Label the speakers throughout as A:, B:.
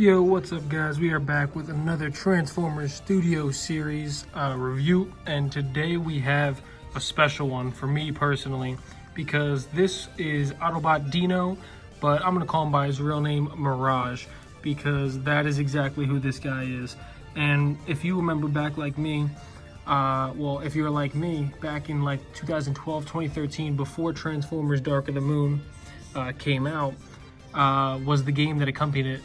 A: Yo, what's up guys? We are back with another Transformers Studio Series review, and today we have a special one for me personally because this is Autobot Dino, but I'm gonna call him by his real name, Mirage, because that is exactly who this guy is. And if you remember back like me, well, if you're like me, back in like 2012, 2013, before Transformers Dark of the Moon came out, was the game that accompanied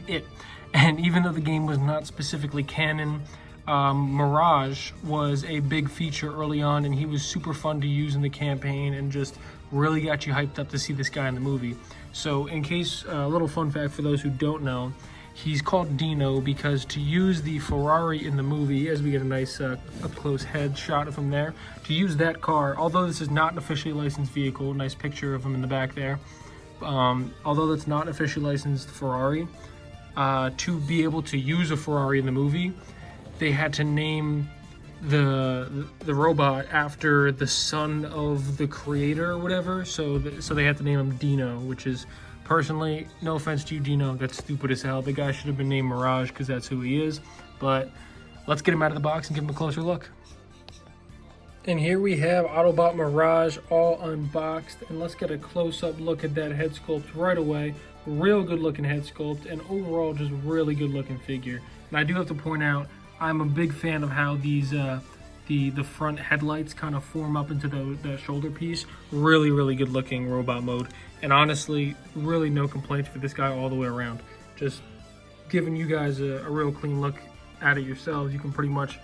A: it. And even though the game was not specifically canon, Mirage was a big feature early on, and he was super fun to use in the campaign and just really got you hyped up to see this guy in the movie. So in case, a little fun fact for those who don't know, he's called Dino because to use the Ferrari in the movie, as we get a nice up-close head shot of him there, to use that car, although this is not an officially licensed vehicle, nice picture of him in the back there, although that's not an officially licensed Ferrari, to be able to use a Ferrari in the movie, they had to name the robot after the son of the creator or whatever, so they had to name him Dino, which is, personally, no offense to you, Dino, that's stupid as hell. The guy should have been named Mirage because that's who he is. But let's get him out of the box and give him a closer look. And here we have Autobot Mirage all unboxed. And let's get a close-up look at that head sculpt right away. Real good looking head sculpt, and overall just really good looking figure. And I do have to point out, I'm a big fan of how these the front headlights kind of form up into the shoulder piece. Really good looking robot mode, and honestly really no complaints for this guy all the way around. Just giving you guys a real clean look at it yourselves. You can pretty much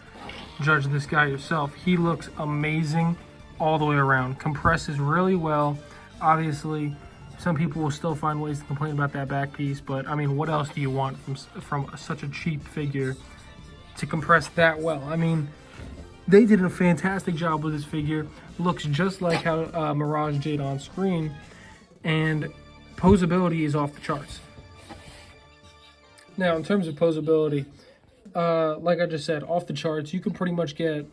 A: judge this guy yourself. He looks amazing all the way around, compresses really well. Obviously some people will still find ways to complain about that back piece, but I mean, what else do you want from such a cheap figure to compress that well? I mean, they did a fantastic job with this figure. Looks just like how Mirage did on screen, and posability is off the charts. Now, in terms of posability, like I just said, off the charts. You can pretty much get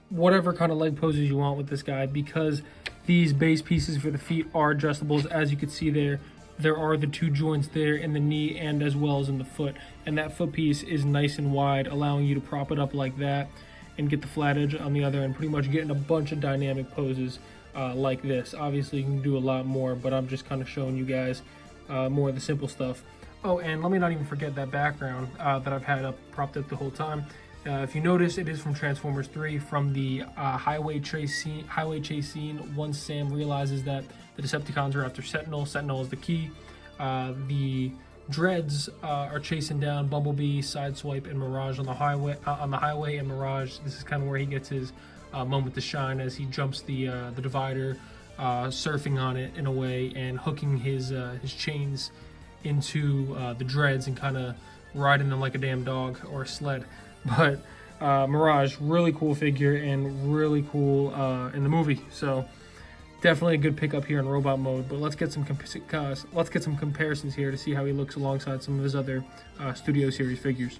A: whatever kind of leg poses you want with this guy because these base pieces for the feet are adjustables. As you can see there are the two joints there in the knee and as well as in the foot, and that foot piece is nice and wide, allowing you to prop it up like that and get the flat edge on the other end, pretty much getting a bunch of dynamic poses like this. Obviously you can do a lot more, but I'm just kind of showing you guys more of the simple stuff. Oh, and let me not even forget that background that I've had propped up the whole time. If you notice, it is from Transformers 3, from the highway chase scene. Once Sam realizes that the Decepticons are after Sentinel is the key. The Dreads are chasing down Bumblebee, Sideswipe, and Mirage on the highway. And Mirage, this is kind of where he gets his moment to shine as he jumps the divider, surfing on it in a way and hooking his chains into the Dreads and kind of riding them like a damn dog or a sled. But Mirage, really cool figure and really cool in the movie. So definitely a good pickup here in robot mode. But let's get some comparisons here to see how he looks alongside some of his other Studio Series figures.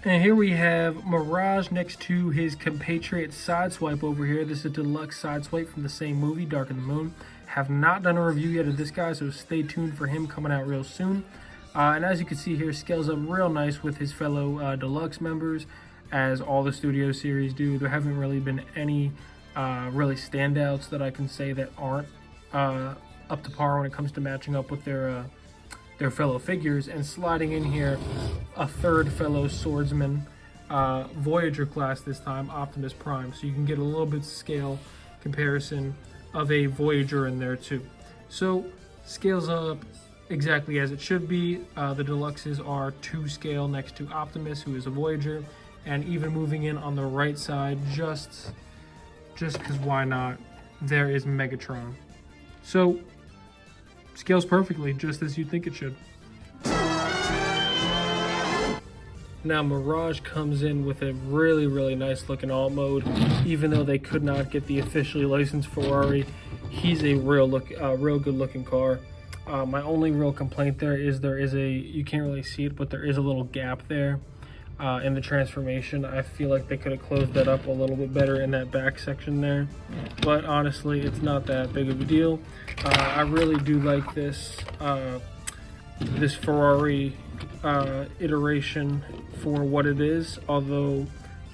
A: And here we have Mirage next to his compatriot Sideswipe over here. This is a deluxe Sideswipe from the same movie, Dark of the Moon. Have not done a review yet of this guy, so stay tuned for him coming out real soon. And as you can see here, scales up real nice with his fellow deluxe members, as all the Studio Series do. There haven't really been any really standouts that I can say that aren't up to par when it comes to matching up with their fellow figures. And sliding in here, a third fellow swordsman, Voyager class this time, Optimus Prime. So you can get a little bit scale comparison of a Voyager in there too. So scales up exactly as it should be. The deluxes are 2 scale next to Optimus, who is a Voyager, and even moving in on the right side, just because why not, there is Megatron. So scales perfectly, just as you'd think it should. Now Mirage comes in with a really nice looking alt mode. Even though they could not get the officially licensed Ferrari, he's a real good looking car. My only real complaint there is you can't really see it, but there is a little gap there in the transformation. I feel like they could have closed that up a little bit better in that back section there, but honestly it's not that big of a deal. I really do like this this Ferrari iteration for what it is, although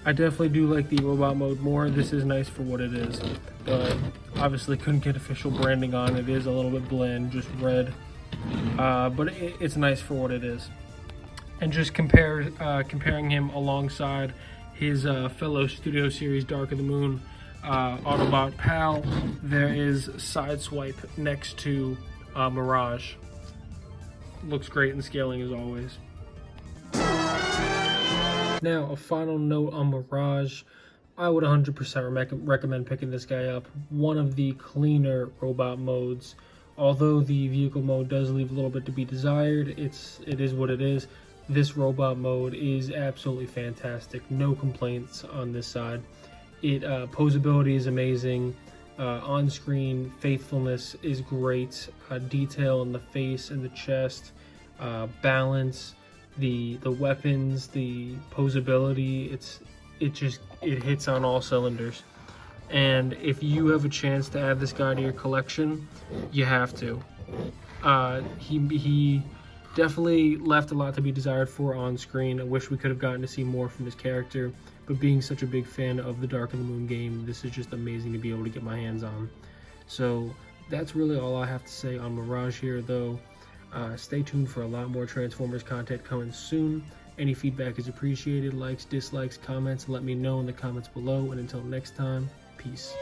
A: I definitely do like the robot mode more. This is nice for what it is, but obviously couldn't get official branding on. It is a little bit bland, just red, but it's nice for what it is. And just comparing him alongside his fellow Studio Series Dark of the Moon Autobot pal, there is Sideswipe next to Mirage. Looks great in scaling as always. Now, a final note on Mirage. I would 100% recommend picking this guy up. One of the cleaner robot modes. Although the vehicle mode does leave a little bit to be desired, it is what it is. This robot mode is absolutely fantastic. No complaints on this side. Posability is amazing. On-screen faithfulness is great. Detail in the face and the chest. Balance. The weapons, the posability, it hits on all cylinders. And if you have a chance to add this guy to your collection, you have to. He definitely left a lot to be desired for on screen. I wish we could have gotten to see more from his character, but being such a big fan of the Dark of the Moon game, this is just amazing to be able to get my hands on. So that's really all I have to say on Mirage here, though. Stay tuned for a lot more Transformers content coming soon. Any feedback is appreciated. Likes, dislikes, comments, let me know in the comments below. And until next time, peace.